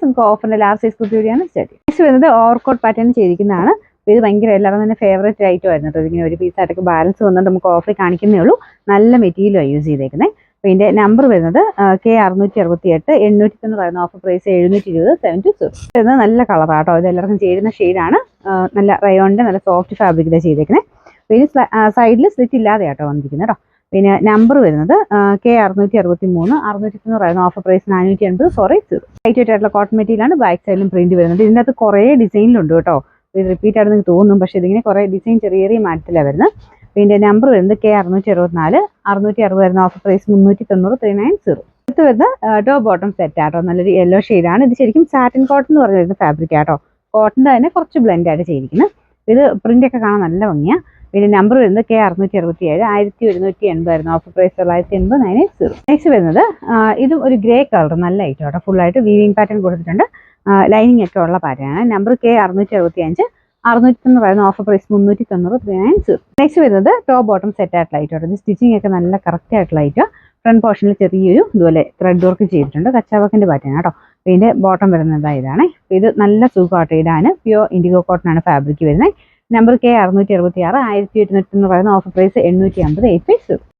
നമുക്ക് ഓഫറിന്റെ large size kurti കൂടിയാണ് start ചെയ്യുന്നത്. നെക്സ്റ്റ് വരുന്നത് ഓവർകോട്ട് പാറ്റേൺ ചെയ്തിരിക്കുന്നതാണ്. ഇത് ഭയങ്കര എല്ലാവരും തന്നെ ഫേവറേറ്റ് ആയിട്ടും ആയിരുന്നു കേട്ടോ. ഇതിങ്ങനെ ഒരു പീസായിട്ടൊക്കെ ബാലൻസ് വന്നുകൊണ്ട് നമുക്ക് ഓഫറിൽ കാണിക്കുന്നേ ഉള്ളൂ. നല്ല മെറ്റീരിയലാണ് യൂസ് ചെയ്തേക്കുന്നത്. അപ്പോൾ ഇതിന്റെ നമ്പർ വരുന്നത് K668 890 ഓഫർ പ്രൈസ് 720 720. വരുന്നത് നല്ല കളറാട്ടോ. ഇത് എല്ലാവർക്കും ചേരുന്ന ഷെയ്ഡാണ്. നല്ല റയോണിന്റെ നല്ല സോഫ്റ്റ് ഫാബ്രിക്കിലാണ് ചെയ്തേക്കുന്നത്. പിന്നെ സൈഡിൽ സ്ലിറ്റ് ഇല്ലാതെ ആട്ടോ വന്നിരിക്കുന്നത് കേട്ടോ. പിന്നെ നമ്പർ വരുന്നത് K663 690 offer price 480 sorry 0. Light weight ആയിട്ടുള്ള കോട്ടൺ മെറ്റീരിയലാണ്. ബാക്ക് സൈഡിലും പ്രിന്റ് വരുന്നത്. ഇതിൻ്റെ അകത്ത് കുറേ ഡിസൈനിലുണ്ട് കേട്ടോ. ഇത് റിപ്പീറ്റ് ആയിട്ട് നിങ്ങൾക്ക് തോന്നും, പക്ഷേ ഇതിങ്ങനെ കുറേ ഡിസൈൻ ചെറിയ ചെറിയ മാറ്റത്തിലാണ് വരുന്നത്. പിന്നെ നമ്പർ വരുന്നത് K664 660 ഓഫർ പ്രൈസ് 390 390. അടുത്ത് വരുന്ന ടോപ്പ് ബോട്ടം സെറ്റ് ആട്ടോ. നല്ലൊരു യെല്ലോ ഷെയ്ഡാണ്. ഇത് ശരിക്കും സാറ്റിൻ കോട്ടൺ എന്ന് പറഞ്ഞിരുന്ന ഫാബ്രിക് ആട്ടോ. കോട്ടൻ്റെ തന്നെ കുറച്ച് ബ്ലെൻഡ് ആയിട്ട് ചെയ്തിരിക്കുന്നത്. ഇത് പ്രിൻ്റൊക്കെ കാണാൻ നല്ല ഭംഗിയാണ്. പിന്നെ നമ്പർ വരുന്നത് K667 1180 ഓഫർ പ്രൈസ് 980 980. നെക്സ്റ്റ് വരുന്നത് ഇതും ഒരു ഗ്രേ കളർ നല്ല ഐറ്റം ആട്ടോ. ഫുള്ളായിട്ട് വീവിംഗ് പാറ്റേൺ കൊടുത്തിട്ടുണ്ട്. ലൈനിങ് ഒക്കെ ഉള്ള പാറ്റേണാണ്. Number K675 690 offer price 390 390. Next വരുന്നത് ടോപ്പ് ബോട്ടം സെറ്റ് ആയിട്ടുള്ള ഐറ്റം. ഇത് സ്റ്റിച്ചിങ് ഒക്കെ നല്ല കറക്റ്റ് ആയിട്ടുള്ള ഐറ്റം. ഫ്രണ്ട് പോർഷനിൽ ചെറിയൊരു ഇതുപോലെ ത്രെഡ് വർക്ക് ചെയ്തിട്ടുണ്ട്. കച്ചാവക്കിന്റെ പാറ്റേൺ കേട്ടോ. ഇതിന്റെ ബോട്ടം വരുന്നത് ഇതാണ്. ഇത് നല്ല സുഖമായിട്ട് ഇടാന് പ്യൂർ ഇൻഡിഗോ കോട്ടൺ ആണ് ഫാബ്രിക് വരുന്നത്. Number K676 1890 offer price 850 850.